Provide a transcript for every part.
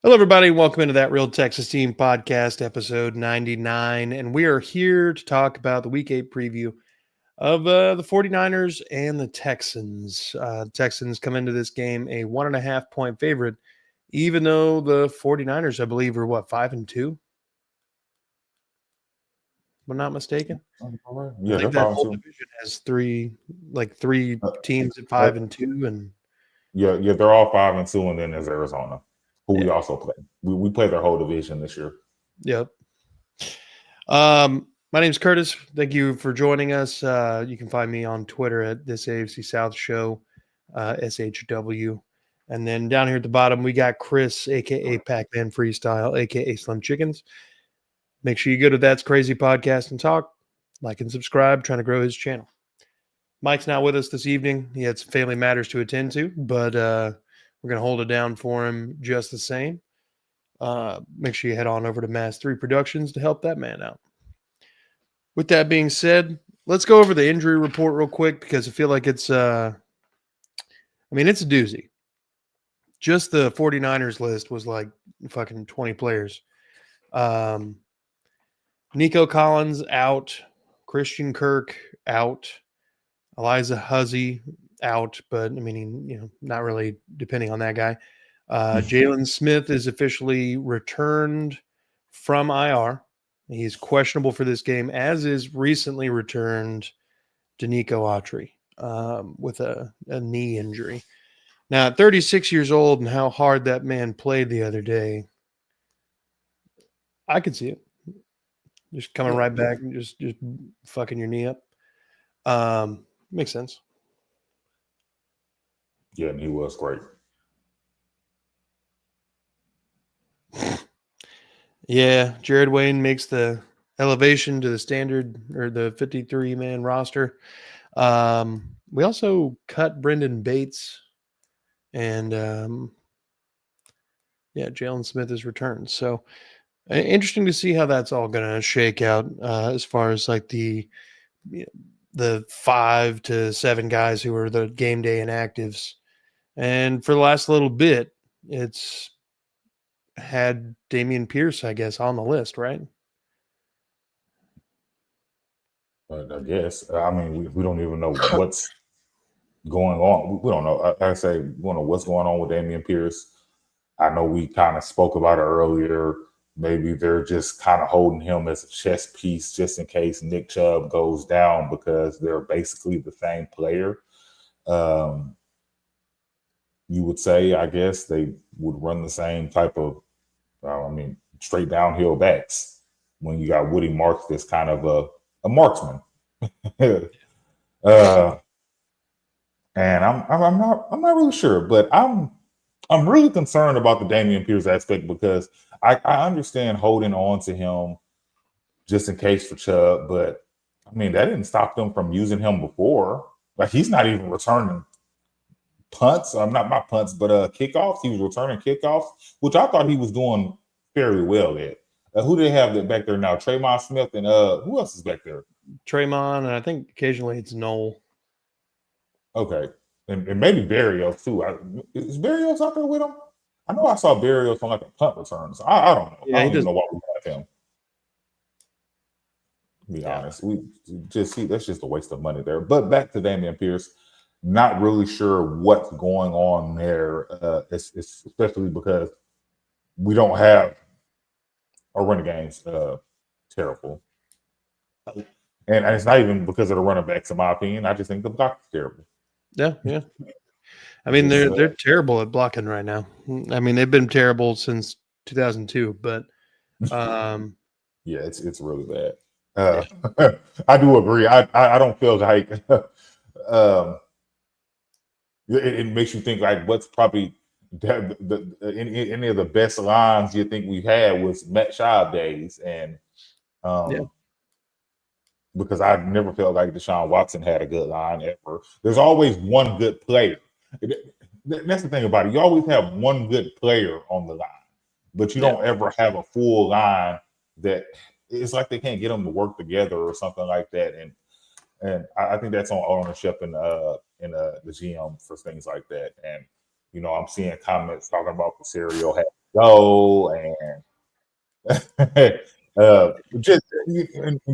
Hello, everybody. Welcome into that Real Texas Team podcast, episode 99. And we are here to talk about the Week 8 preview of the 49ers and the Texans. The Texans come into this game a 1.5-point favorite, even though the 49ers, I believe, are 5-2? If I'm not mistaken. Yeah, I think they're that 5 whole and 2. division has three teams at Uh, 5-2. And yeah, they're all 5 and 2, and then there's Arizona, who we yeah. also play. We play their whole division this year. Yep. My name's Curtis. Thank you for joining us. You can find me on Twitter at this AFC South Show, SHW. And then down here at the bottom, we got Chris, aka Pac-Man Freestyle, aka Slim Chickens. Make sure you go to That's Crazy Podcast and talk, like and subscribe, trying to grow his channel. Mike's not with us this evening. He had some family matters to attend to, but we're going to hold it down for him just the same. Make sure you head on over to Mass 3 Productions to help that man out. With that being said, let's go over the injury report real quick because I feel like it's it's a doozy. Just the 49ers list was like fucking 20 players. Nico Collins out, Christian Kirk out, Eliza Huzzy out, but not really depending on that guy. Jalen Smith is officially returned from IR. He's questionable for this game, as is recently returned Danico Autry with a knee injury. Now, at 36 years old and how hard that man played the other day, I could see it. Just coming right back and just fucking your knee up. Makes sense. Yeah, and he was great. Yeah, Jared Wayne makes the elevation to the standard or the 53-man roster. We also cut Brendan Bates, and Jalen Smith is returned. So interesting to see how that's all going to shake out as far as like the 5 to 7 guys who are the game day inactives. And for the last little bit, it's had Dameon Pierce, I guess, on the list, right? But I guess, we don't even know what's going on. We don't know. I say we don't know what's going on with Dameon Pierce. I know we kind of spoke about it earlier. Maybe they're just kind of holding him as a chess piece just in case Nick Chubb goes down because they're basically the same player. You would say, I guess, they would run the same type of, straight downhill backs when you got Woody Marks that's kind of a marksman. And I'm not really sure, but I'm really concerned about the Dameon Pierce aspect because I understand holding on to him just in case for Chubb, but that didn't stop them from using him before. Like, he's not even returning punts. Not punts, but kickoffs. He was returning kickoffs, which I thought he was doing fairly well at. Who do they have that back there now? Tremon Smith and who else is back there? Tremon, and I think occasionally it's Noel. Okay. And maybe Barrios too. Is Barrios out there with him? I know I saw Barrios on like a punt return. So I don't know. Yeah, I don't even know why we have him. To be honest, we just see that's just a waste of money there. But back to Dameon Pierce, not really sure what's going on there, especially because we don't have our running game's terrible. And it's not even because of the running backs, in my opinion. I just think the block is terrible. Yeah. They're terrible at blocking right now. They've been terrible since 2002, but yeah, it's really bad. I do agree. I don't feel like it makes you think like what's probably any of the best lines you think we've had was Matt Schaub days, and because I never felt like Deshaun Watson had a good line ever. There's always one good player. That's the thing about it. You always have one good player on the line, but you don't ever have a full line that it's like they can't get them to work together or something like that. And I think that's on ownership and the GM for things like that. And I'm seeing comments talking about Caserio go. And just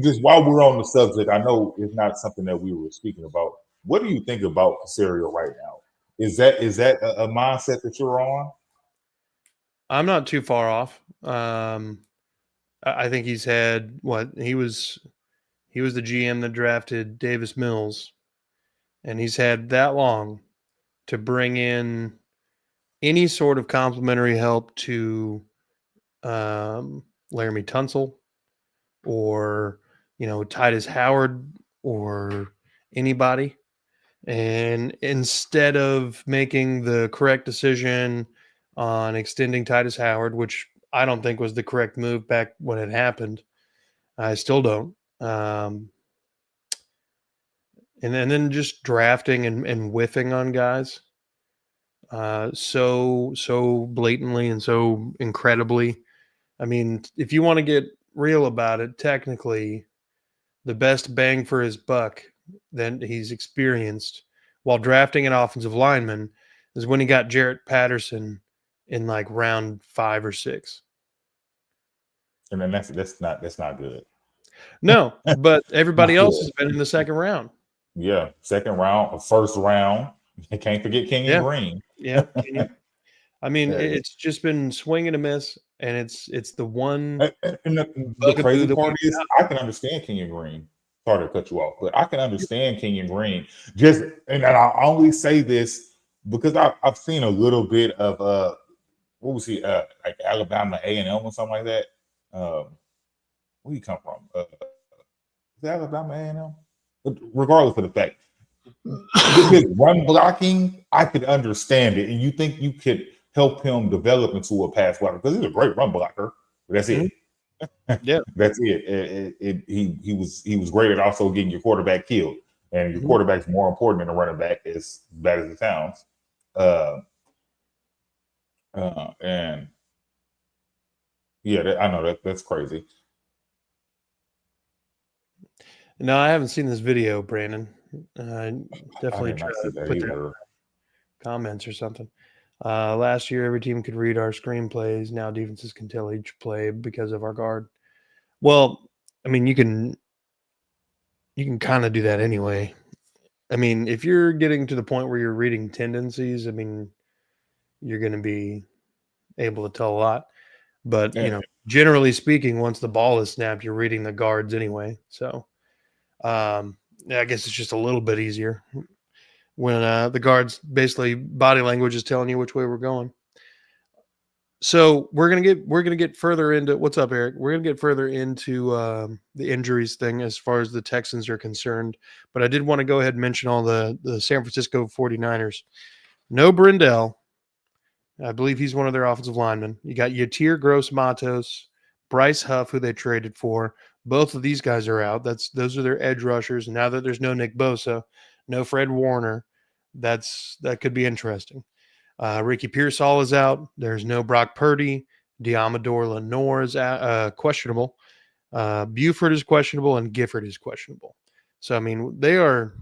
just while we're on the subject, I know it's not something that we were speaking about. What do you think about Casario right now? Is that a mindset that you're on? I'm not too far off. I think he's had what he was the GM that drafted Davis Mills, and he's had that long to bring in any sort of complimentary help to Laramie Tunsil or Titus Howard or anybody. And instead of making the correct decision on extending Titus Howard, which I don't think was the correct move back when it happened, I still don't. And then just drafting and whiffing on guys so blatantly and so incredibly. I mean, if you want to get real about it, technically, the best bang for his buck that he's experienced while drafting an offensive lineman is when he got Jarrett Patterson in like round 5 or 6. And then that's not good. No, but everybody Not else good. has been in the second round. Yeah, second round, first round. I can't forget Kenyon Green. Yeah. I mean, Yeah, it's just been swing and a miss, and it's the one and the bugaboo crazy that part we've is, got. I can understand Kenyon Green. Sorry to cut you off, but I can understand Kenyon Green. And I only say this because I've seen a little bit of what was he like Alabama A&M or something like that. Where you come from? Is it Alabama A&M? But regardless of the fact, with his run blocking, I could understand it, and you think you could help him develop into a pass blocker because he's a great run blocker. But that's it. Yeah. That's it. He was great at also getting your quarterback killed, and your quarterback's more important than a running back, as bad as it sounds. And yeah, I know that's crazy. No, I haven't seen this video, Brandon. Definitely did try not see to that put that in either. the comments or something. Last year, every team could read our screenplays. Now defenses can tell each play because of our guard. Well, I mean, you can kind of do that anyway. I mean, if you're getting to the point where you're reading tendencies, I mean, you're going to be able to tell a lot. But, And generally speaking, once the ball is snapped, you're reading the guards anyway. So, I guess it's just a little bit easier when the guards basically body language is telling you which way we're going. So we're gonna get further into what's up, Eric. We're gonna get further into the injuries thing as far as the Texans are concerned. But I did want to go ahead and mention all the San Francisco 49ers. No Brindell. I believe he's one of their offensive linemen. You got Yatir Gross-Matos, Bryce Huff, who they traded for. Both of these guys are out. Those are their edge rushers. Now that there's no Nick Bosa, no Fred Warner, that could be interesting. Ricky Pearsall is out. There's no Brock Purdy. Diamador Lenore is questionable. Buford is questionable, and Gifford is questionable. So I mean, they are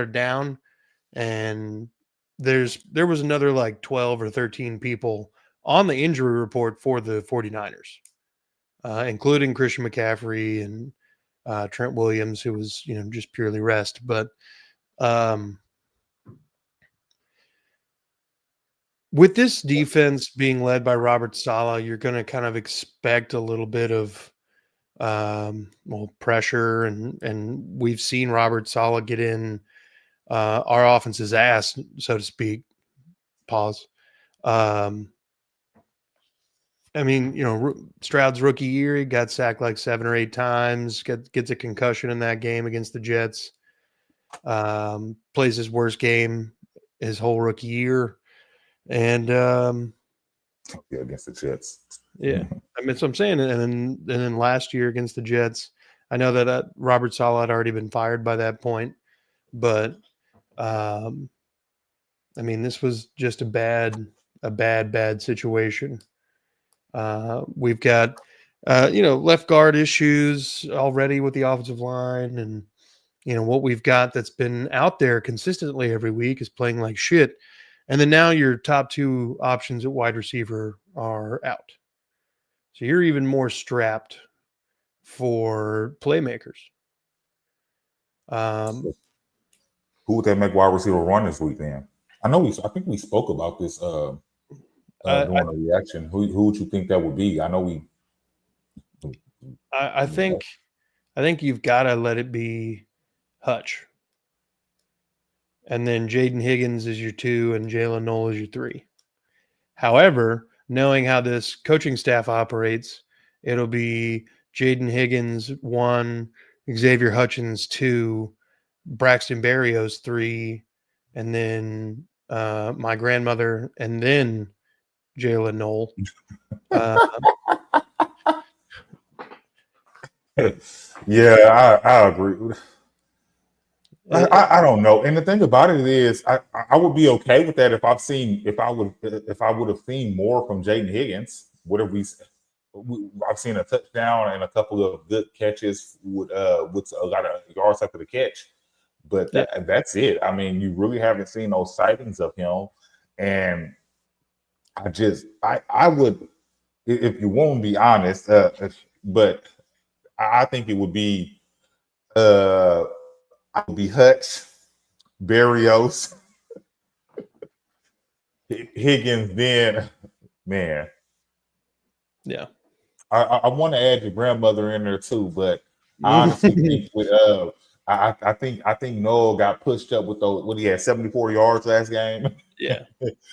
down, and there was another like 12 or 13 people on the injury report for the 49ers, including Christian McCaffrey and Trent Williams, who was just purely rest, but. With this defense being led by Robert Saleh, you're going to kind of expect a little bit of pressure, and we've seen Robert Saleh get in our offense's ass, so to speak. Pause. I mean, Stroud's rookie year, he got sacked like 7 or 8 times, gets a concussion in that game against the Jets. Plays his worst game his whole rookie year. And against the Jets. Yeah, I mean, so I'm saying, and then last year against the Jets, I know that Robert Saleh had already been fired by that point, but I mean, this was just a bad situation. We've got left guard issues already with the offensive line, and what we've got that's been out there consistently every week is playing like shit. And then now your top 2 options at wide receiver are out. So you're even more strapped for playmakers. Who would they make wide receiver run this week then? I think we spoke about this during the reaction. Who would you think that would be? I know I think you've got to let it be Hutch. And then Jaden Higgins is your 2 and Jalen Noel is your 3. However, knowing how this coaching staff operates, it'll be Jaden Higgins 1, Xavier Hutchins 2, Braxton Berrios 3, and then my grandmother, and then Jalen Noel. Yeah, I agree. I don't know. And the thing about it is, I would be okay with that if I would have seen more from Jaden Higgins. What have I've seen a touchdown and a couple of good catches with a lot of yards after the catch, but that's it. I mean, you really haven't seen those sightings of him, and I would, if you want to be honest, but I think it would be Hutch, Berrios, Higgins. Then, man, yeah. I want to add your grandmother in there too, but I honestly think with I think Noel got pushed up with those when he had 74 yards last game. Yeah,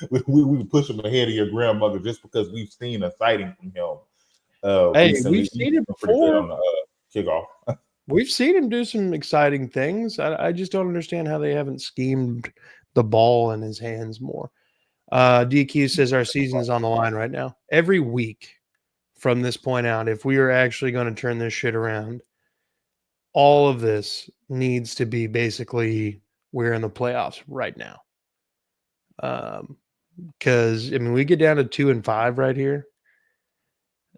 we push him ahead of your grandmother just because we've seen a sighting from him. Hey, recently. we've seen it before. On the kickoff. We've seen him do some exciting things. I just don't understand how they haven't schemed the ball in his hands more. DQ says our season is on the line right now. Every week from this point out, if we are actually going to turn this shit around, all of this needs to be basically we're in the playoffs right now. Because I mean, we get down to 2-5 right here.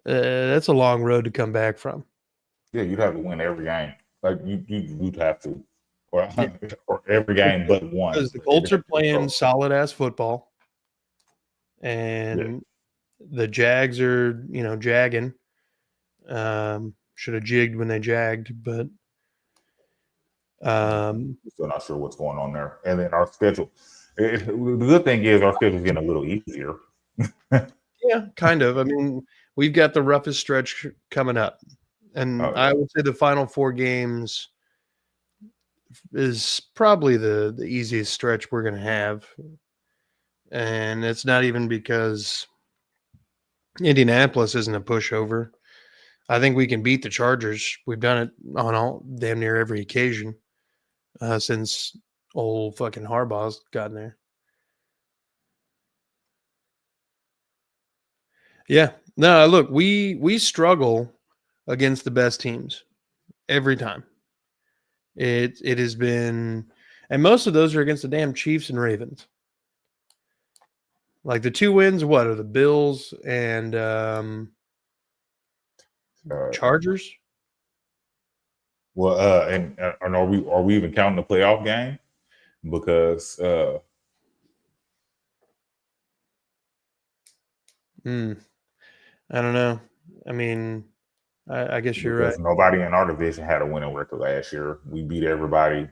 That's a long road to come back from. Yeah, you'd have to win every game. Like you'd have to, or every game but one. Because the Colts are playing solid ass football, and the Jags are, jagging. Should have jigged when they jagged, but still not sure what's going on there. And then our schedule. The good thing is our schedule is getting a little easier. Yeah, kind of. I mean, we've got the roughest stretch coming up. And I would say the final 4 games is probably the easiest stretch we're going to have. And it's not even because Indianapolis isn't a pushover. I think we can beat the Chargers. We've done it on damn near every occasion since old fucking Harbaugh's gotten there. Yeah. No, look, we struggle against the best teams every time. It has been, and most of those are against the damn Chiefs and Ravens. Like the 2 wins, what are the Bills and Chargers? Well, and are we even counting the playoff game? Because I don't know. I mean, I guess you're right. Nobody in our division had a winning record last year. We beat everybody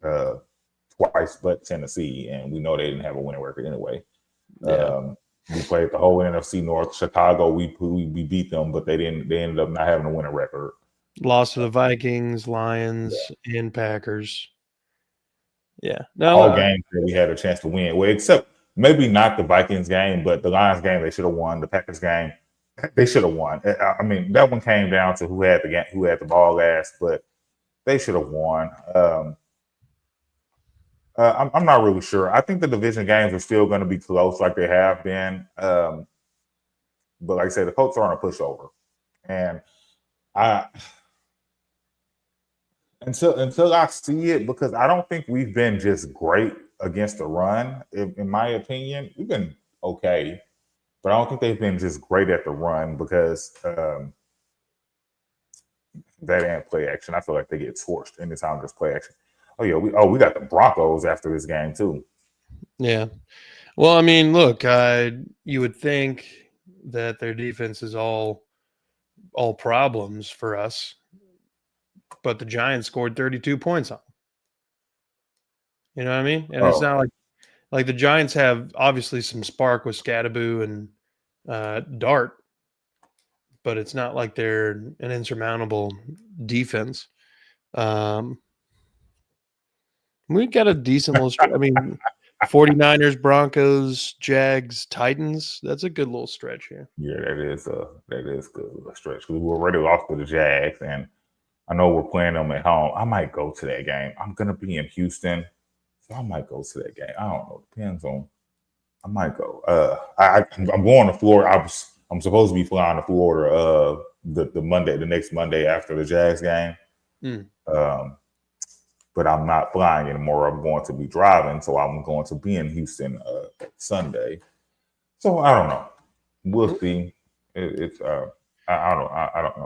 twice but Tennessee, and we know they didn't have a winning record anyway. Yeah. We played the whole NFC North. Chicago, we beat them, but they ended up not having a winning record. Lost to the Vikings, Lions, and Packers. Yeah. No, all games that we had a chance to win. Well, except maybe not the Vikings game, but the Lions game they should have won. The Packers game they should have won. I mean, that one came down to who had the ball last, but they should have won. I'm not really sure. I think the division games are still going to be close, like they have been. But like I said, the Colts aren't a pushover, and until I see it, because I don't think we've been just great against the run. In my opinion, we've been okay, but I don't think they've been just great at the run because that ain't play action. I feel like they get torched anytime there's play action. Oh yeah, we got the Broncos after this game too. Yeah. Well, I mean, look, you would think that their defense is all all problems for us, but the Giants scored 32 points on them. You know what I mean? And it's not like the Giants have obviously some spark with Scadaboo and Dart, but it's not like they're an insurmountable defense. We got a decent little I mean, 49ers, Broncos, Jags, Titans. That's a good little stretch here. Yeah, that is good a stretch because we already lost to the Jags, and I know we're playing them at home. I might go to that game. I'm gonna be in Houston, so I might go to that game. I don't know. Depends on. I might go. I'm going to Florida. I'm supposed to be flying to Florida the next Monday after the Jags game. But I'm not flying anymore. I'm going to be driving, so I'm going to be in Houston Sunday. So I don't know. We'll see. I don't know. I don't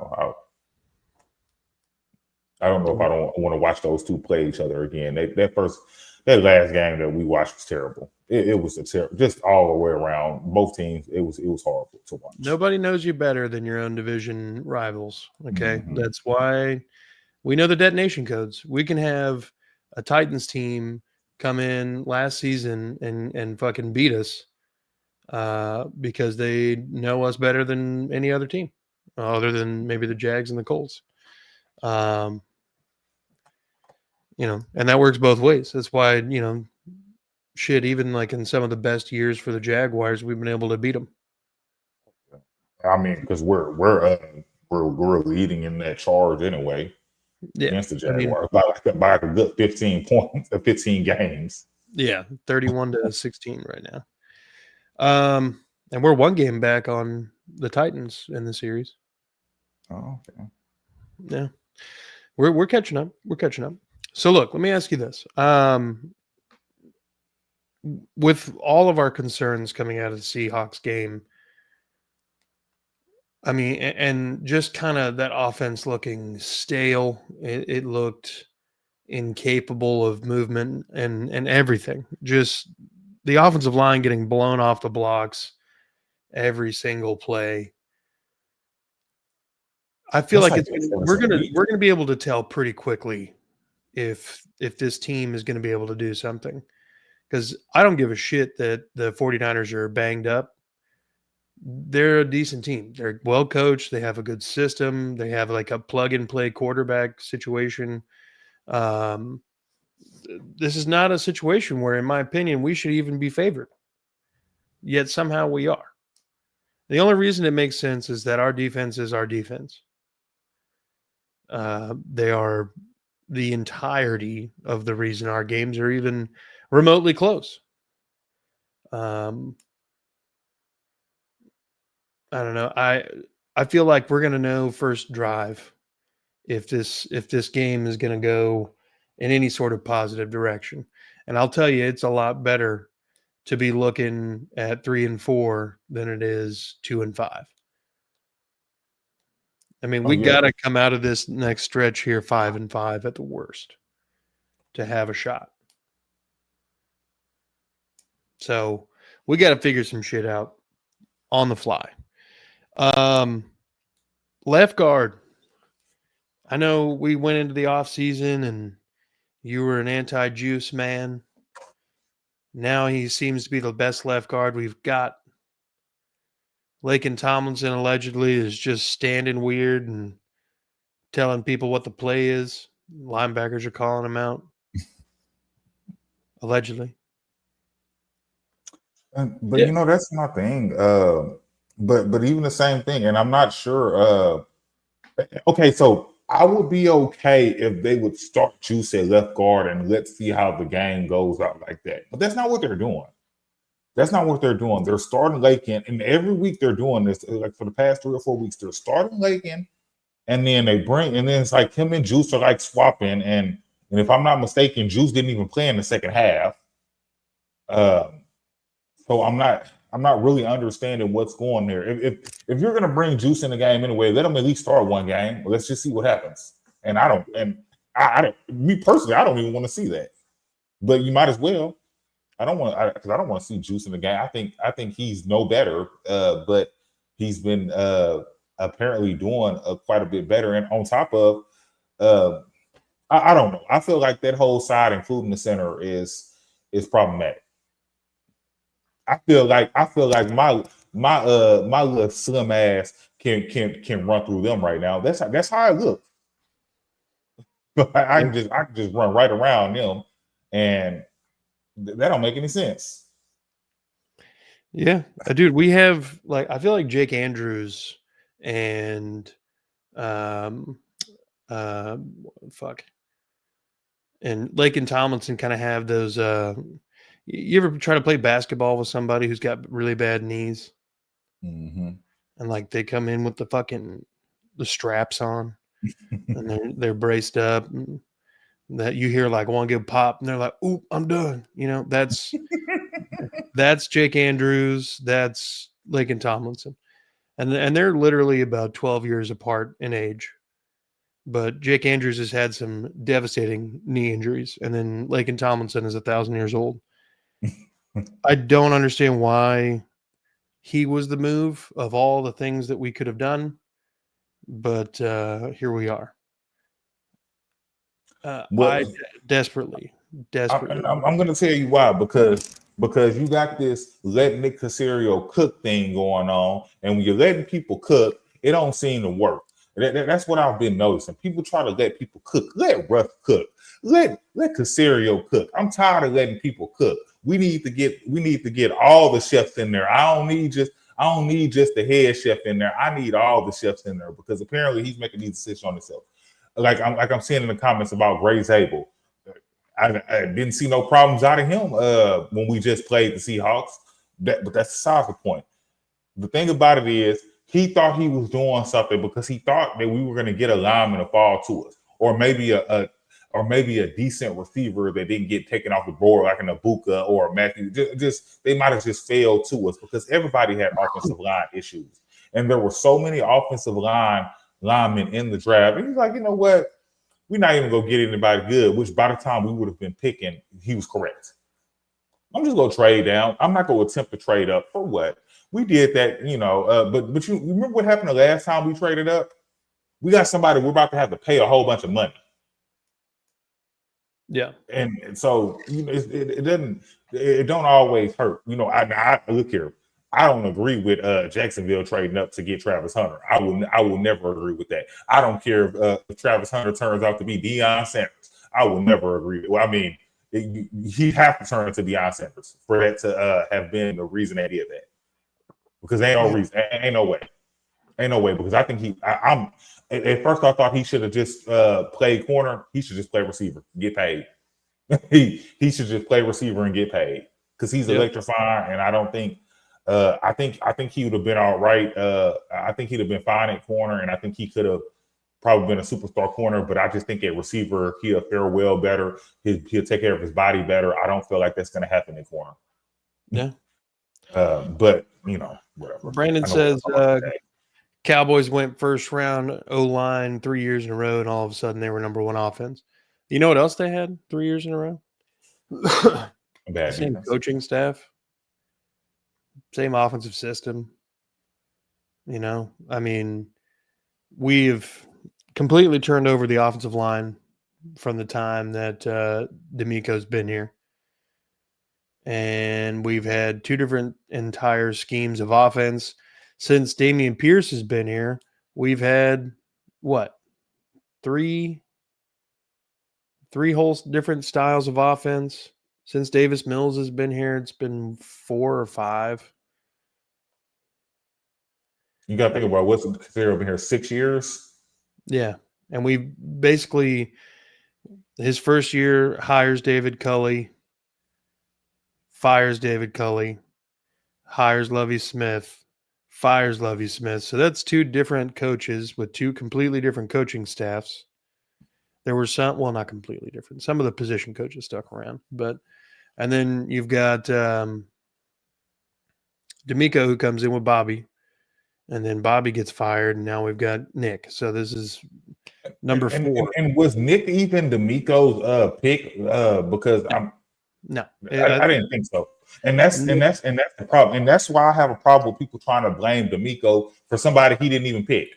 know if I don't want to watch those two play each other again. That last game that we watched was terrible. It was just all the way around. Both teams, it was horrible to watch. Nobody knows you better than your own division rivals. Okay, That's why we know the detonation codes. We can have a Titans team come in last season and fucking beat us because they know us better than any other team, other than maybe the Jags and the Colts. And that works both ways. That's why, even like in some of the best years for the Jaguars, we've been able to beat them. I mean, because we're leading in that charge anyway. Yeah, against the Jaguars by a good 15 points, 15 games. Yeah, 31-16 right now. And we're one game back on the Titans in the series. Oh, okay. Yeah, we're catching up. We're catching up. So look, let me ask you this: with all of our concerns coming out of the Seahawks game, I mean, and just kind of that offense looking stale. It looked incapable of movement and everything. Just the offensive line getting blown off the blocks every single play. I feel like we're gonna be able to tell pretty quickly if this team is going to be able to do something, because I don't give a shit that the 49ers are banged up. They're a decent team. They're well coached. They have a good system. They have like a plug and play quarterback situation. This is not a situation where, in my opinion, we should even be favored. Yet somehow we are. The only reason it makes sense is that our defense is our defense. They are the entirety of the reason our games are even remotely close. I don't know. I feel like we're going to know first drive if this game is going to go in any sort of positive direction. And I'll tell you, it's a lot better to be looking at 3-4 than it is 2-5. I mean, we got to come out of this next stretch here 5-5 at the worst to have a shot. So we got to figure some shit out on the fly. Left guard. I know we went into the offseason and you were an anti-Juice man. Now he seems to be the best left guard we've got. Laken Tomlinson allegedly is just standing weird and telling people what the play is. Linebackers are calling him out. Allegedly. But that's my thing. But even the same thing, and I'm not sure. Okay, so I would be okay if they would start Juice at left guard and let's see how the game goes out like that. But that's not what they're doing. That's not what they're doing. They're starting Laken, and every week they're doing this. Like for the past 3 or 4 weeks, they're starting Laken, and then and then it's like him and Juice are like swapping. And if I'm not mistaken, Juice didn't even play in the second half. So I'm not really understanding what's going there. If you're gonna bring Juice in the game anyway, let him at least start one game. Let's just see what happens. And I me personally, I don't even want to see that. But you might as well. I don't want to see Juice in the game. I think he's no better. But he's been apparently doing quite a bit better. And on top of, I don't know. I feel like that whole side, including the center, is problematic. I feel like my little slim ass can run through them right now. That's how I look. I can just run right around them, and that don't make any sense. Yeah, dude, we have I feel like Jake Andrews and fuck, and Laken Tomlinson kind of have those. You ever try to play basketball with somebody who's got really bad knees, mm-hmm. and they come in with the straps on, and they're braced up. And that you hear one good pop, and they're like, "Oop, I'm done." That's Jake Andrews. That's Laken Tomlinson. And they're literally about 12 years apart in age. But Jake Andrews has had some devastating knee injuries, and then Laken Tomlinson is 1,000 years old. I don't understand why he was the move of all the things that we could have done, but here we are. I desperately. I'm going to tell you why, because you got this let Nick Caserio cook thing going on, and when you're letting people cook, it don't seem to work. That's what I've been noticing. People try to let people cook. Let Ruff cook. Let Caserio cook. I'm tired of letting people cook. We need to get all the chefs in there. I don't need just the head chef in there. I need all the chefs in there, because apparently he's making these decisions on himself. Like I'm seeing in the comments about Grace Abel. I didn't see no problems out of him when we just played the Seahawks. But that's beside the point. The thing about it is, he thought he was doing something because he thought that we were going to get a lineman to fall to us, or maybe a decent receiver that didn't get taken off the board, like an Abuka or a Matthew. Just they might have just failed to us, because everybody had offensive line issues, and there were so many offensive linemen in the draft. And he's like, you know what? We're not even gonna get anybody good. Which by the time we would have been picking, he was correct. I'm just gonna trade down. I'm not gonna attempt to trade up for what. We did that, but you remember what happened the last time we traded up? We got somebody we're about to have to pay a whole bunch of money. Yeah. And so, it don't always hurt. I look here. I don't agree with Jacksonville trading up to get Travis Hunter. I will never agree with that. I don't care if Travis Hunter turns out to be Deion Sanders. I will never agree. Well, I mean, he'd have to turn to Deion Sanders for that to have been the reason they did that. Because ain't no reason, ain't no way. Because I think I'm at first I thought he should have just played corner. He should just play receiver, get paid. he should just play receiver and get paid, because he's electrifying. And I don't think I think he would have been all right. I think he'd have been fine at corner, and I think he could have probably been a superstar corner. But I just think at receiver he'll fare well better. He'll take care of his body better. I don't feel like that's going to happen in corner. Yeah. But whatever. Brandon says Cowboys went first round O-line 3 years in a row, and all of a sudden they were number one offense. You know what else they had 3 years in a row? Same coaching staff, same offensive system. I mean, we've completely turned over the offensive line from the time that D'Amico's been here. And we've had two different entire schemes of offense. Since Damian Pierce has been here, we've had three whole different styles of offense. Since Davis Mills has been here, it's been 4 or 5. You got to think about what's considered been here 6 years. Yeah, and we basically his first year hires David Culley, fires David Culley, hires Lovie Smith, fires Lovie Smith. So that's two different coaches with two completely different coaching staffs. There were some, well, not completely different. Some of the position coaches stuck around, and then you've got D'Amico, who comes in with Bobby, and then Bobby gets fired, and now we've got Nick. So this is number 4. And was Nick even D'Amico's pick? Because no, I didn't think so. And that's the problem. And that's why I have a problem with people trying to blame D'Amico for somebody he didn't even pick.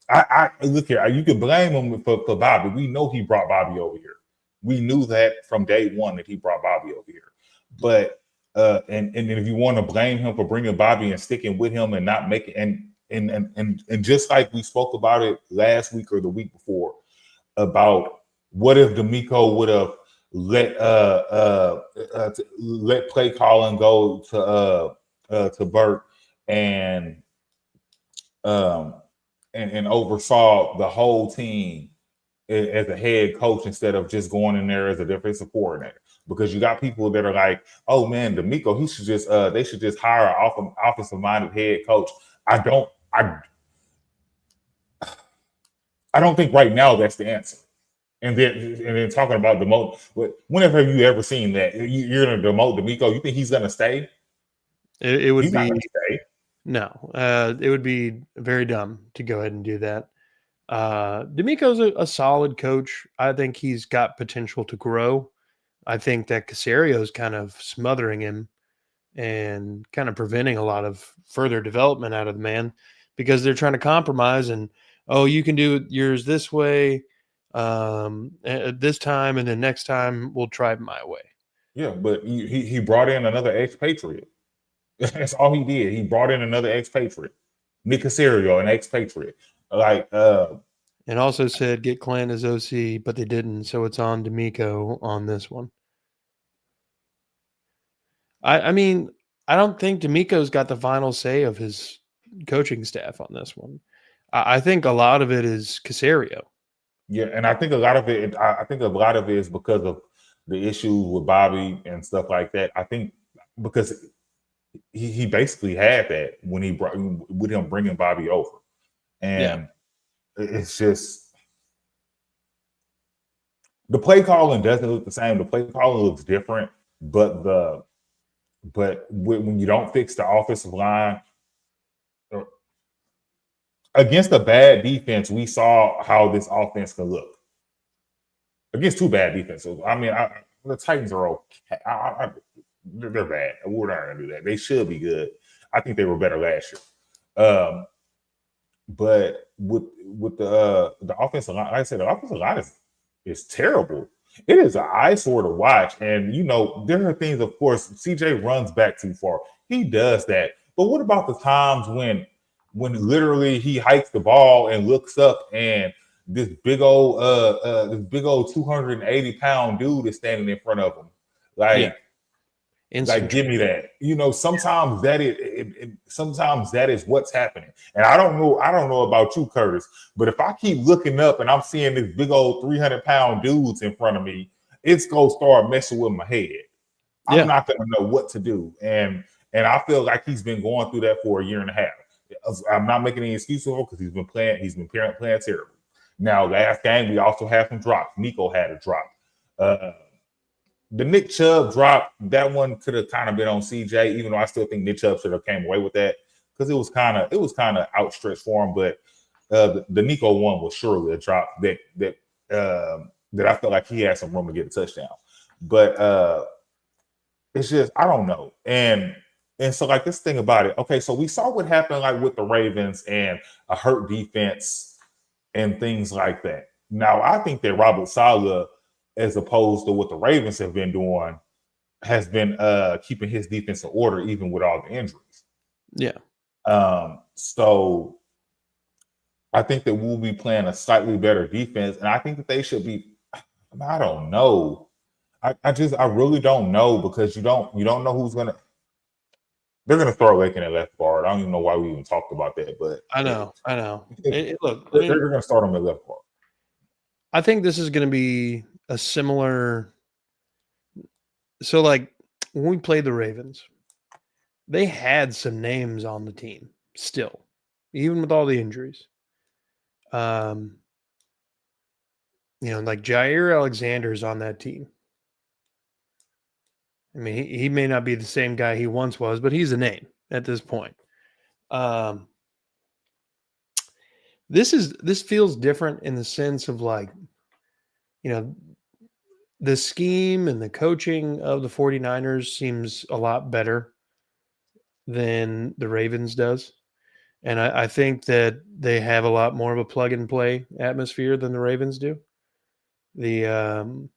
I look here, you can blame him for Bobby. We know he brought Bobby over here. We knew that from day one that he brought Bobby over here. But and if you want to blame him for bringing Bobby and sticking with him and not making and just like we spoke about it last week or the week before about what if D'Amico would have let let play calling go to Burt and and oversaw the whole team as a head coach instead of just going in there as a defensive coordinator. Because you got people that are like, oh man, D'Amico, he should just they should just hire an offensive minded head coach. I don't think right now that's the answer. And then talking about demote, whenever have you ever seen that you're going to demote D'Amico? You think he's going to stay? It would he's be not going to stay. No. It would be very dumb to go ahead and do that. D'Amico's a solid coach. I think he's got potential to grow. I think that Casario's kind of smothering him and kind of preventing a lot of further development out of the man because they're trying to compromise and, oh, you can do yours this way this time, and then next time we'll try it my way. Yeah, but he brought in another expatriate. That's all he did. He brought in another expatriate. Nick Caserio, an expatriate. Like and also said get Clan as OC, but they didn't, so it's on D'Amico on this one. I mean, I don't think D'Amico's got the final say of his coaching staff on this one. I think a lot of it is Caserio. Yeah, and I think a lot of it. I think a lot of it is because of the issues with Bobby and stuff like that. I think because he basically had that when he brought with him bringing Bobby over, and it's just the play calling doesn't look the same. The play calling looks different, but when you don't fix the offensive line against a bad defense, we saw how this offense can look against two bad defenses. I mean, the Titans are okay. They're bad. We're not going to do that. They should be good. I think they were better last year. But with the offensive line, like I said, the offensive line is terrible. It is an eyesore to watch. And, there are things, of course, CJ runs back too far. He does that. But what about the times when literally he hikes the ball and looks up and this big old 280-pound dude is standing in front of him? Like give me that. Sometimes that is what's happening. And I don't know about you, Curtis, but if I keep looking up and I'm seeing this big old 300-pound dudes in front of me, it's gonna start messing with my head. I'm not gonna know what to do. And I feel like he's been going through that for a year and a half. I'm not making any excuses for him because he's been playing terrible. Now, last game we also had some drops. Nico had a drop. The Nick Chubb drop, that one could have kind of been on CJ, even though I still think Nick Chubb should have came away with that because it was kind of outstretched for him. But the Nico one was surely a drop that I felt like he had some room to get a touchdown. But it's just I don't know. And so like this thing about it. Okay, so we saw what happened like with the Ravens and a hurt defense and things like that. Now I think that Robert Saleh, as opposed to what the Ravens have been doing, has been keeping his defense in order even with all the injuries. Yeah. So I think that we'll be playing a slightly better defense, and I think that they should be. I don't know. I really don't know because you don't know who's gonna. They're gonna throw Lakin at left guard. I don't even know why we even talked about that, but I know. Look, they're gonna start him at left guard. I think this is going to be a similar. So, like when we played the Ravens, they had some names on the team still, even with all the injuries. Like Jair Alexander's on that team. I mean, he may not be the same guy he once was, but he's a name at this point. This feels different in the sense of like, the scheme and the coaching of the 49ers seems a lot better than the Ravens does. And I think that they have a lot more of a plug and play atmosphere than the Ravens do. The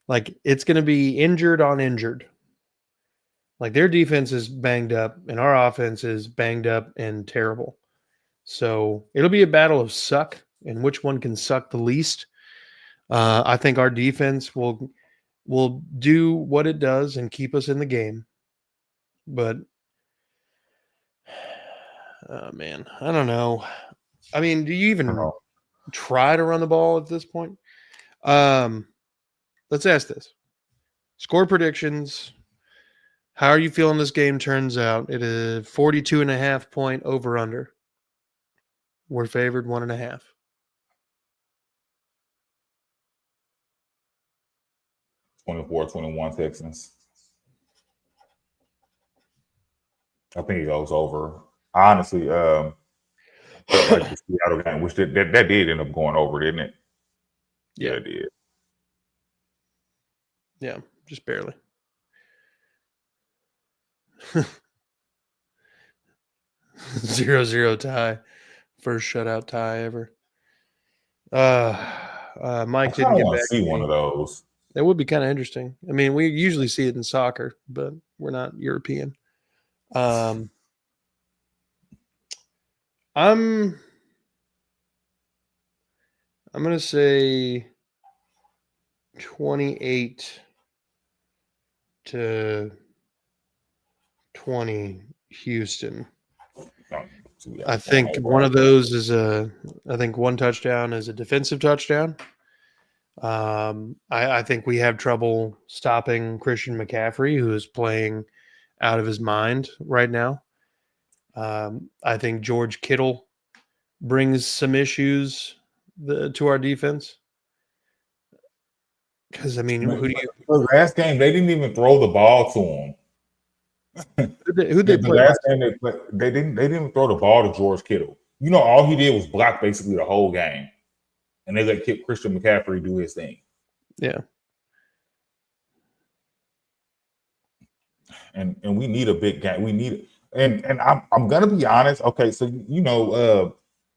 like it's going to be injured on injured. Like their defense is banged up and our offense is banged up and terrible. So it'll be a battle of suck and which one can suck the least. I think our defense will do what it does and keep us in the game. But man, I don't know. I mean, do you even try to run the ball at this point? Let's ask this. Score predictions. How are you feeling this game turns out? It is 42.5 point over under. We're favored 1.5. (24-21) Texans. I think it goes over. Honestly, felt like the Seattle game, which that did end up going over, didn't it? Yeah, it did. Yeah, just barely. 0-0 tie. First shutout tie ever. Mike didn't get back. See one of those. That would be kind of interesting. I mean, we usually see it in soccer, but we're not European. I'm going to say 28-20 Houston. I think one of those is one touchdown is a defensive touchdown. I think we have trouble stopping Christian McCaffrey, who is playing out of his mind right now. I think George Kittle brings some issues to our defense. Because, I mean, who do you... The last game, they didn't even throw the ball to him. Who'd they play? Last game they didn't even throw the ball to George Kittle. You know, all he did was block basically the whole game. And they let Christian McCaffrey do his thing. Yeah. And we need a big game. We need and I'm gonna be honest. Okay, so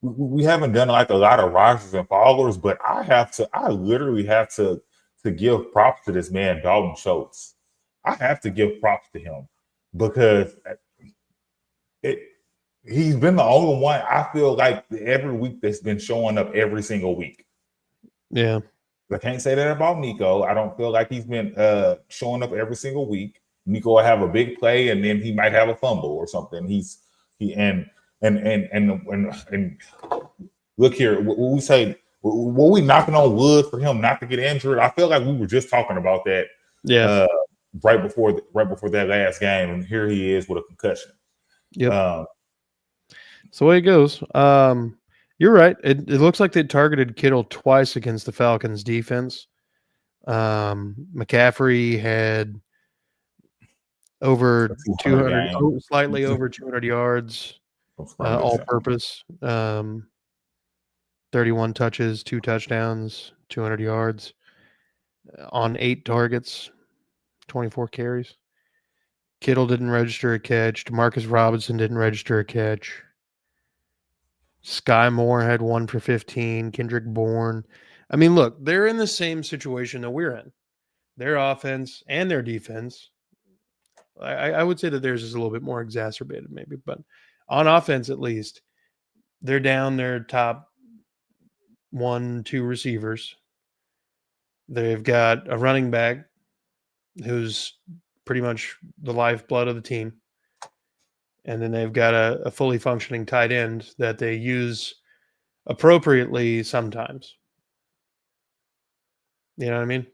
we haven't done like a lot of risers and followers, but I literally have to give props to this man, Dalton Schultz. I have to give props to him because he's been the only one I feel like every week that's been showing up every single week. Yeah. I can't say that about Nico. I don't feel like he's been showing up every single week. Nico will have a big play and then he might have a fumble or something. And look here, what we say, were we knocking on wood for him not to get injured? I feel like we were just talking about that. Yeah. Right before that last game, and here he is with a concussion. Yep. That's the way it goes. You're right. It looks like they targeted Kittle twice against the Falcons defense. McCaffrey had over 200, slightly over 200 yards, all purpose. 31 touches, 2 touchdowns, 200 yards on 8 targets, 24 carries. Kittle didn't register a catch. Demarcus Robinson didn't register a catch. Sky Moore had 1 for 15. Kendrick Bourne. I mean, look, they're in the same situation that we're in. Their offense and their defense. I would say that theirs is a little bit more exacerbated, maybe, but on offense, at least, they're down their top 1-2 receivers. They've got a running back who's pretty much the lifeblood of the team. And then they've got a fully functioning tight end that they use appropriately sometimes. You know what I mean?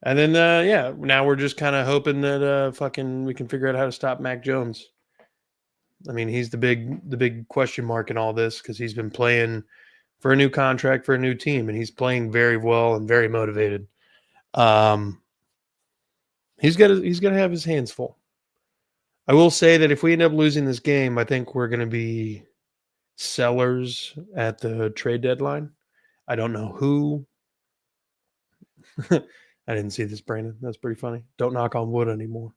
And then, now we're just kind of hoping that we can figure out how to stop Mac Jones. I mean, he's the big question mark in all this because he's been playing for a new contract for a new team, and he's playing very well and very motivated. He's got to have his hands full. I will say that if we end up losing this game, I think we're going to be sellers at the trade deadline. I don't know who I didn't see this, Brandon. That's pretty funny. Don't knock on wood anymore.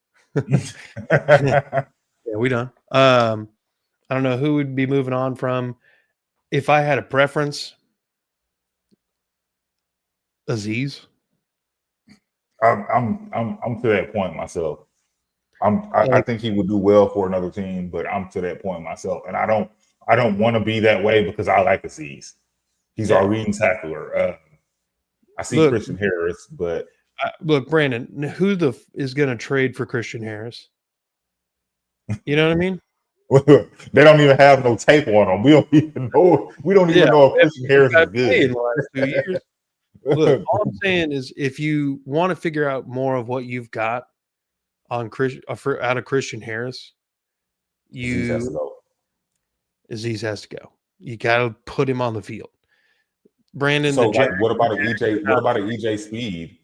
Yeah, we done. I don't know who would be moving on from. If I had a preference, Aziz. I'm to that point myself. I think he would do well for another team, but I'm to that point myself, and I don't want to be that way because I like Aziz. He's our leading tackler. I see Christian Harris, but look, Brandon, who is going to trade for Christian Harris? You know what I mean? They don't even have no tape on him. We don't even know. We don't even know if Christian Harris is good in the last 2 years. Look, all I'm saying is, if you want to figure out more of what you've got on out of Christian Harris, Aziz has to go. Aziz has to go. You got to put him on the field. Brandon. So, what about an EJ? What about an EJ Speed?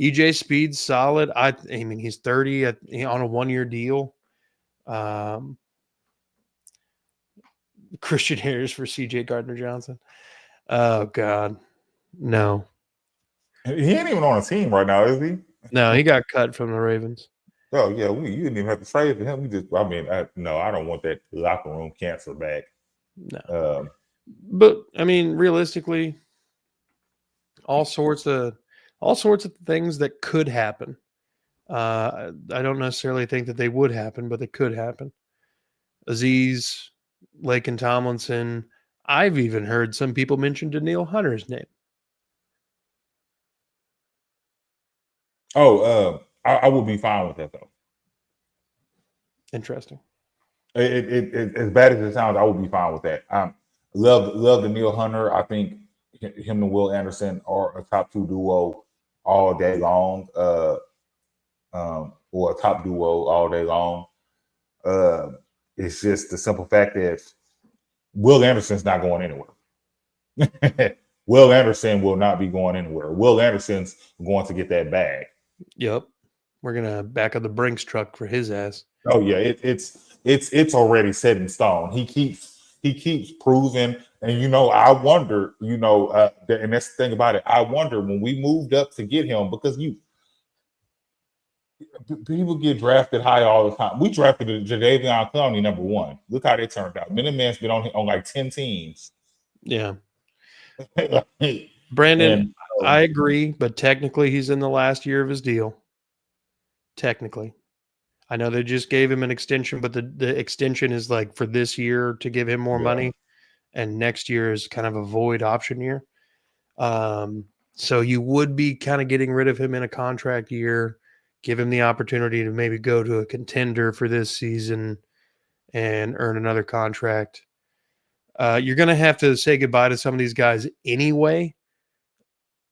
EJ Speed's solid. I mean, he's 30 on a 1-year deal. Christian Harris for CJ Gardner-Johnson. Oh God, no. He ain't even on a team right now, is he? No, he got cut from the Ravens. Oh yeah, you didn't even have to trade for him. I don't want that locker room cancer back. No. But I mean, realistically, all sorts of things that could happen. I don't necessarily think that they would happen, but they could happen. Aziz, Laken Tomlinson. I've even heard some people mention Danielle Hunter's name. I would be fine with that though. Interesting. It as bad as it sounds, I would be fine with that. Love Danielle Hunter. I think him and Will Anderson are a top 2 duo all day long. Or a top duo all day long. It's just the simple fact that Will Anderson's not going anywhere. Will Anderson will not be going anywhere. Will Anderson's going to get that bag. Yep. We're gonna back up the Brinks truck for his ass. Oh yeah, it's already set in stone. He keeps proving, and I wonder, and that's the thing about it. I wonder when we moved up to get him, because people get drafted high all the time. We drafted Jadeveon Clowney number 1. Look how they turned out. Minuteman's been on like 10 teams. Yeah. Brandon, I agree, but technically he's in the last year of his deal. Technically. I know they just gave him an extension, but the extension is like for this year to give him more money, and next year is kind of a void option year. So you would be kind of getting rid of him in a contract year, give him the opportunity to maybe go to a contender for this season and earn another contract. You're going to have to say goodbye to some of these guys anyway,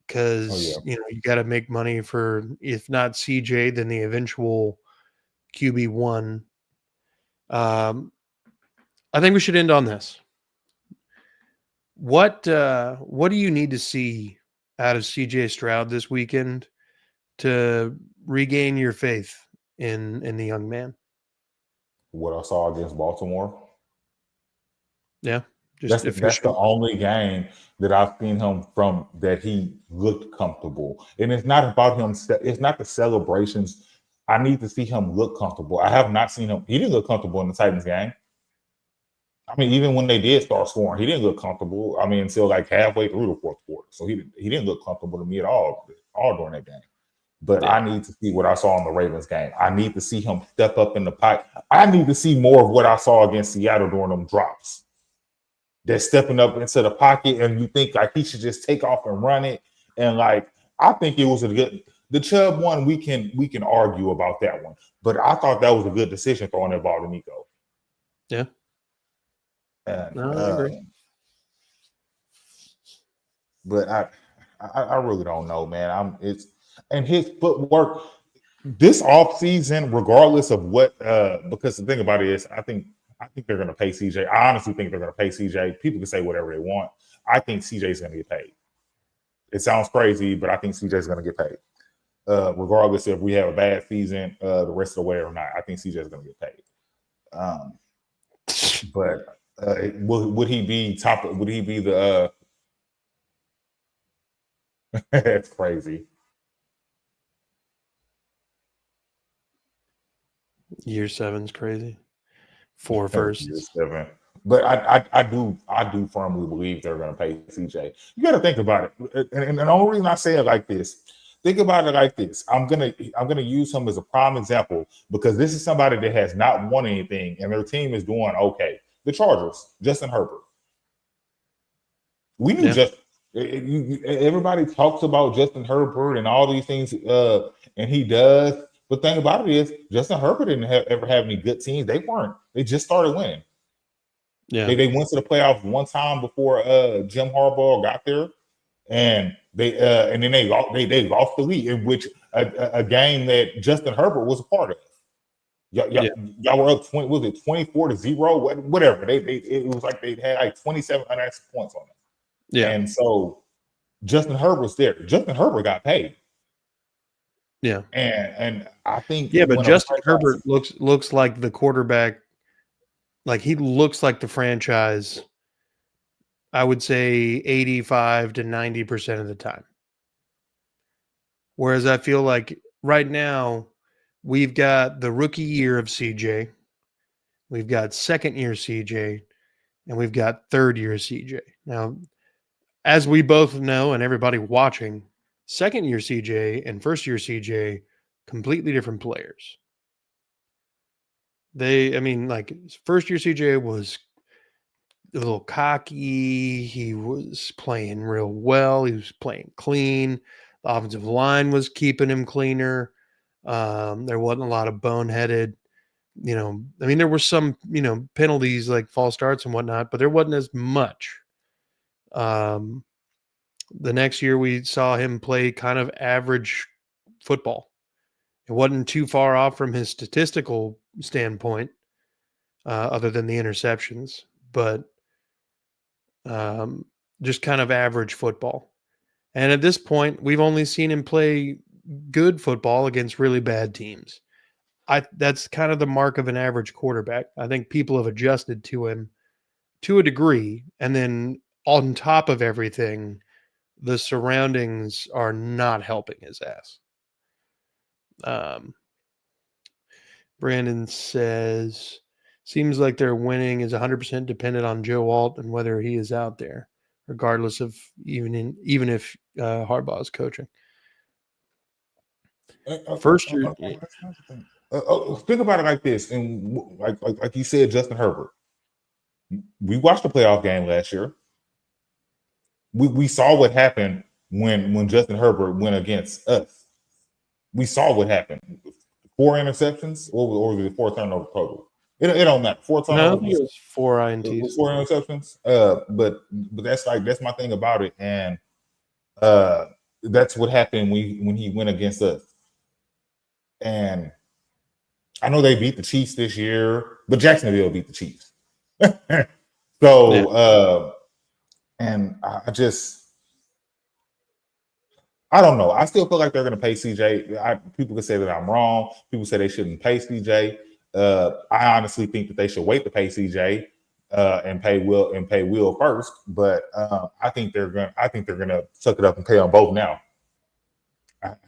because you got to make money for, if not CJ, then the eventual QB1. I think we should end on this. What do you need to see out of CJ Stroud this weekend to regain your faith in the young man? What I saw against Baltimore. Yeah. That's the only game that I've seen him from that he looked comfortable. And it's not about him. It's not the celebrations. I need to see him look comfortable. I have not seen him. He didn't look comfortable in the Titans game. I mean, even when they did start scoring, he didn't look comfortable. I mean, until like halfway through the fourth quarter. So he didn't look comfortable to me at all during that game. But I need to see what I saw in the Ravens game. I need to see him step up in the pocket. I need to see more of what I saw against Seattle during them drops. They're stepping up into the pocket, and you think like he should just take off and run it. And like, I think it was a good. The Chubb one, we can argue about that one, but I thought that was a good decision throwing that ball to Nico. Yeah. No, I agree. But I really don't know, man. And his footwork this offseason, regardless of what, because the thing about it is, I think they're going to pay CJ. I honestly think they're going to pay CJ. People can say whatever they want. I think CJ is going to get paid. It sounds crazy, but I think CJ is going to get paid. Regardless if we have a bad season the rest of the way or not, I think CJ is going to get paid. But would he be top? Would he be the? That's crazy. Year 7's crazy. 4 Year firsts. 7. But I do firmly believe they're going to pay CJ. You got to think about it, and the only reason I say it like this, think about it like this. I'm gonna use him as a prime example because this is somebody that has not won anything, and their team is doing okay. The Chargers, Justin Herbert. We knew everybody talks about Justin Herbert and all these things, and he does. But the thing about it is, Justin Herbert didn't ever have any good teams. They weren't. They just started winning. Yeah, they went to the playoffs one time before Jim Harbaugh got there, and then they lost the lead, in which a game that Justin Herbert was a part of. Y'all were up 20. Was it 24-0? Whatever. It was like they had like 27 unanswered points on it. Yeah. And so Justin Herbert's there. Justin Herbert got paid. Yeah. And I think but Justin Herbert looks like the quarterback. Like he looks like the franchise, I would say 85 to 90% of the time. Whereas I feel like right now we've got the rookie year of CJ, we've got second year CJ, and we've got third year CJ. Now, as we both know and everybody watching, second year CJ and first year CJ, completely different players. First year CJ was a little cocky. He was playing real well. He was playing clean. The offensive line was keeping him cleaner. There wasn't a lot of boneheaded, there were some, penalties like false starts and whatnot, but there wasn't as much. The next year we saw him play kind of average football. It wasn't too far off from his statistical standpoint, other than the interceptions, but just kind of average football. And at this point, we've only seen him play good football against really bad teams. That's kind of the mark of an average quarterback. I think people have adjusted to him to a degree. And then on top of everything, the surroundings are not helping his ass. Brandon says, seems like their winning is 100% dependent on Joe Alt and whether he is out there, regardless of even if Harbaugh is coaching. First year, think about it like this, and like you said, Justin Herbert. We watched the playoff game last year. We saw what happened when Justin Herbert went against us. We saw what happened. 4 interceptions, or was it 4 turnovers total? It don't matter. 4 turnovers. No, it was 4 INTs. It was 4 interceptions. But that's my thing about it, and that's what happened when he went against us. And I know they beat the Chiefs this year, but Jacksonville beat the Chiefs. And I don't know. I still feel like they're going to pay CJ. People can say that I'm wrong. People say they shouldn't pay CJ. I honestly think that they should wait to pay CJ and pay Will first. But I think they're gonna suck it up and pay them both now. That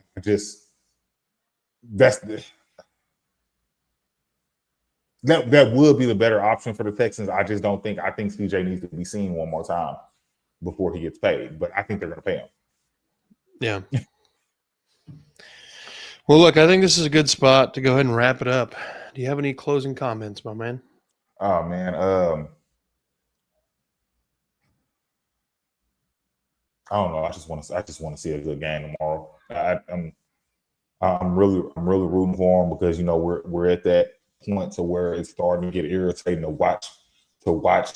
would be the better option for the Texans. I think CJ needs to be seen one more time before he gets paid. But I think they're going to pay him. Yeah. Well, look, I think this is a good spot to go ahead and wrap it up. Do you have any closing comments, my man? Oh man, I don't know. I just want to see a good game tomorrow. I'm really rooting for them because we're at that point to where it's starting to get irritating to watch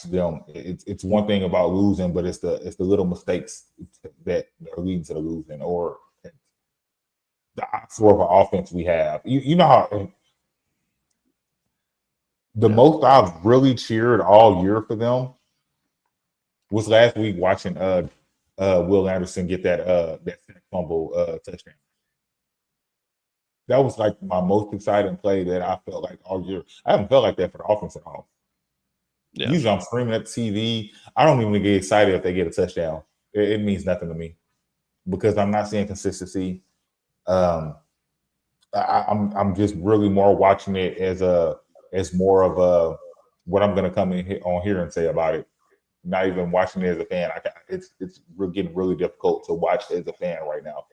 them. It's one thing about losing, but it's the little mistakes that are leading to the losing, or the sort of offense we have. You know how most I've really cheered all year for them was last week watching Will Anderson get that fumble touchdown. That was like my most exciting play that I felt like all year. I haven't felt like that for the offense at all. Yeah. Usually I'm screaming at the TV. I don't even get excited if they get a touchdown. It means nothing to me. because I'm not seeing consistency. I'm just really more watching it as more of a what I'm going to come in on here and say about it. Not even watching it as a fan. It's getting really difficult to watch as a fan right now,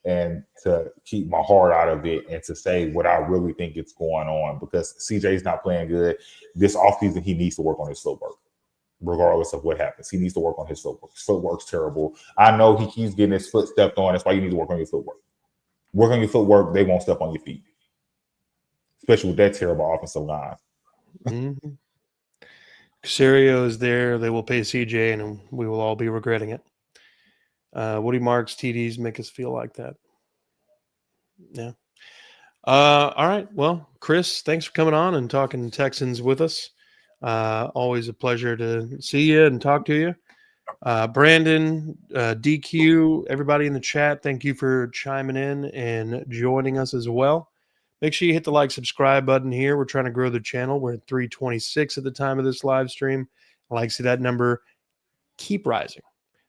and to keep my heart out of it and to say what I really think is going on, because CJ's not playing good this offseason. He needs to work on his footwork. Regardless of what happens, he needs to work on his footwork. His footwork's terrible. I know he keeps getting his foot stepped on. That's why you need to work on your footwork. Work on your footwork. They won't step on your feet, especially with that terrible offensive line. Mm-hmm. Casario is there. They will pay CJ, and we will all be regretting it. Woody Marks TDs make us feel like that. Yeah. All right. Well, Chris, thanks for coming on and talking Texans with us. Always a pleasure to see you and talk to you. Brandon, DQ, everybody in the chat, thank you for chiming in and joining us as well. Make sure you hit the like, subscribe button here. We're trying to grow the channel. We're at 326 at the time of this live stream. I like to see that number keep rising.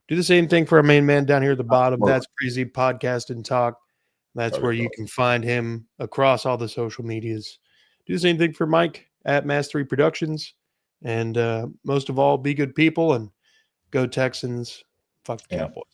Do the same thing for our main man down here at the bottom. That's Breezy Podcast and Talk. That's where you can find him across all the social medias. Do the same thing for Mike at Mass3 Productions. And most of all, be good people and go Texans. Fuck the Cowboys.